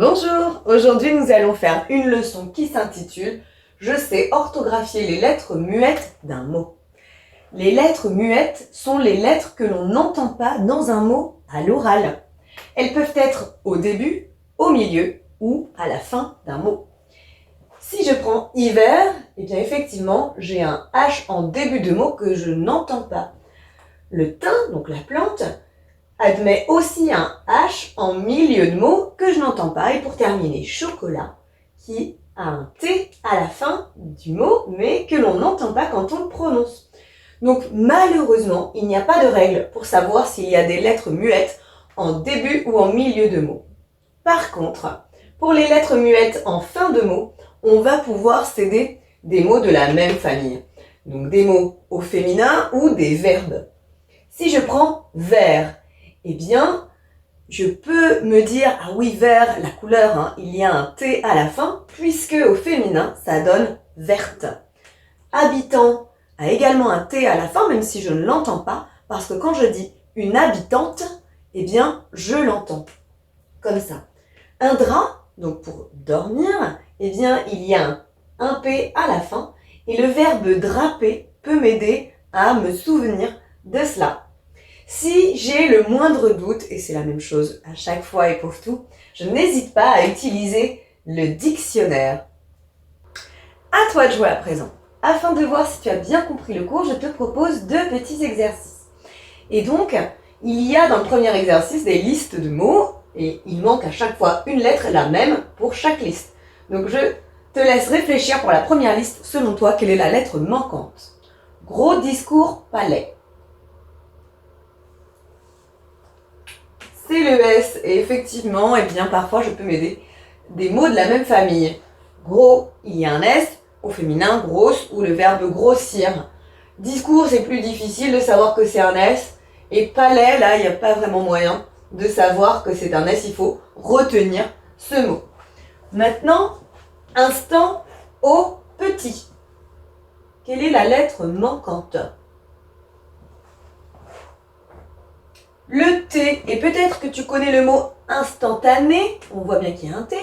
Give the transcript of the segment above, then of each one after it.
Bonjour, aujourd'hui nous allons faire une leçon qui s'intitule « Je sais orthographier les lettres muettes d'un mot ». Les lettres muettes sont les lettres que l'on n'entend pas dans un mot à l'oral. Elles peuvent être au début, au milieu ou à la fin d'un mot. Si je prends hiver, eh bien effectivement j'ai un H en début de mot que je n'entends pas. Le thym, donc la plante, admet aussi un H en milieu de mot que je n'entends pas. Et pour terminer, chocolat, qui a un T à la fin du mot, mais que l'on n'entend pas quand on le prononce. Donc malheureusement, il n'y a pas de règle pour savoir s'il y a des lettres muettes en début ou en milieu de mot. Par contre, pour les lettres muettes en fin de mot, on va pouvoir céder des mots de la même famille. Donc des mots au féminin ou des verbes. Si je prends vert, eh bien, je peux me dire, ah oui, vert, la couleur, il y a un T à la fin, puisque au féminin, ça donne verte. Habitant a également un T à la fin, même si je ne l'entends pas, parce que quand je dis une habitante, eh bien, je l'entends. Comme ça. Un drap, donc pour dormir, eh bien, il y a un P à la fin, et le verbe draper peut m'aider à me souvenir de cela. Si j'ai le moindre doute, et c'est la même chose à chaque fois et pour tout, je n'hésite pas à utiliser le dictionnaire. À toi de jouer à présent. Afin de voir si tu as bien compris le cours, je te propose 2 petits exercices. Et donc, il y a dans le premier exercice des listes de mots, et il manque à chaque fois une lettre, la même pour chaque liste. Donc je te laisse réfléchir pour la première liste, selon toi, quelle est la lettre manquante. Gros discours, palais. C'est le S, et effectivement, eh bien, parfois je peux m'aider des mots de la même famille. Gros, il y a un S, au féminin, grosse, ou le verbe grossir. Discours, c'est plus difficile de savoir que c'est un S, et palais, là, il n'y a pas vraiment moyen de savoir que c'est un S, il faut retenir ce mot. Maintenant, instant au petit. Quelle est la lettre manquante ? Le T, et peut-être que tu connais le mot instantané, on voit bien qu'il y a un T.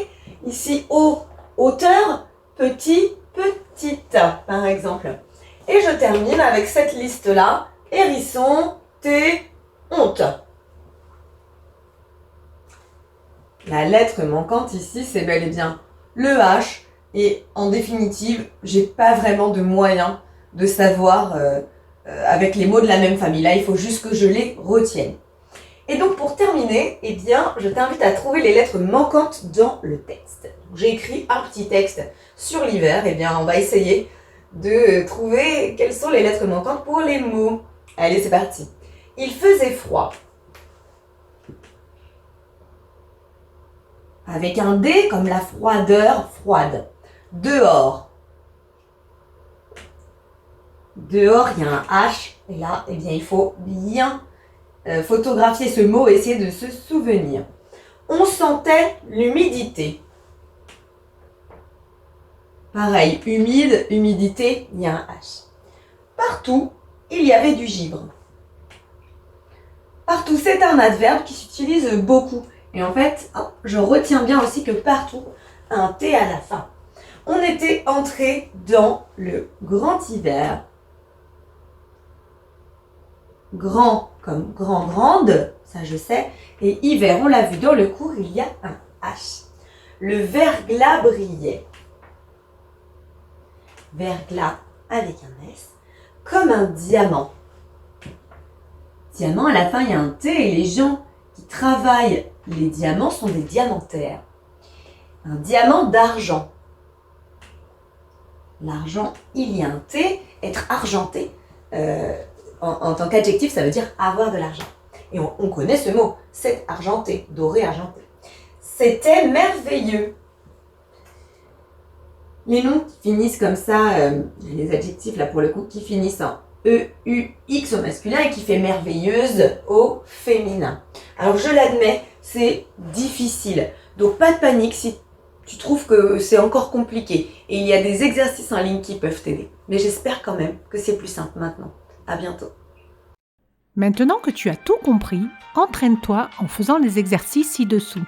Ici, au, hauteur, petit, petite, par exemple. Et je termine avec cette liste-là, hérisson, T, honte. La lettre manquante ici, c'est bel et bien le H, et en définitive, j'ai pas vraiment de moyen de savoir avec les mots de la même famille. Là, il faut juste que je les retienne. Et donc pour terminer, eh bien, je t'invite à trouver les lettres manquantes dans le texte. J'ai écrit un petit texte sur l'hiver, eh bien on va essayer de trouver quelles sont les lettres manquantes pour les mots. Allez, c'est parti. Il faisait froid. Avec un D comme la froideur, froide. Dehors. Dehors, il y a un H, et là, eh bien, il faut bien photographier ce mot et essayer de se souvenir. On sentait l'humidité. Pareil, humide, humidité, il y a un H. Partout, il y avait du givre. Partout, c'est un adverbe qui s'utilise beaucoup. Et en fait, je retiens bien aussi que partout, un T à la fin. On était entré dans le grand hiver. Grand comme grand, grande, ça je sais. Et hiver, on l'a vu dans le cours, il y a un H. Le verglas brillait. Verglas avec un S, comme un diamant. Diamant, à la fin, il y a un T et les gens qui travaillent les diamants sont des diamantaires. Un diamant d'argent. L'argent, il y a un T, être argenté. En tant qu'adjectif, ça veut dire avoir de l'argent. Et on connaît ce mot, c'est argenté, doré, argenté. C'était merveilleux. Les noms qui finissent comme ça, les adjectifs là pour le coup, qui finissent en E, U, X au masculin et qui fait merveilleuse au féminin. Alors je l'admets, c'est difficile. Donc pas de panique si tu trouves que c'est encore compliqué. Et il y a des exercices en ligne qui peuvent t'aider. Mais j'espère quand même que c'est plus simple maintenant. À bientôt. Maintenant que tu as tout compris, entraîne-toi en faisant les exercices ci-dessous.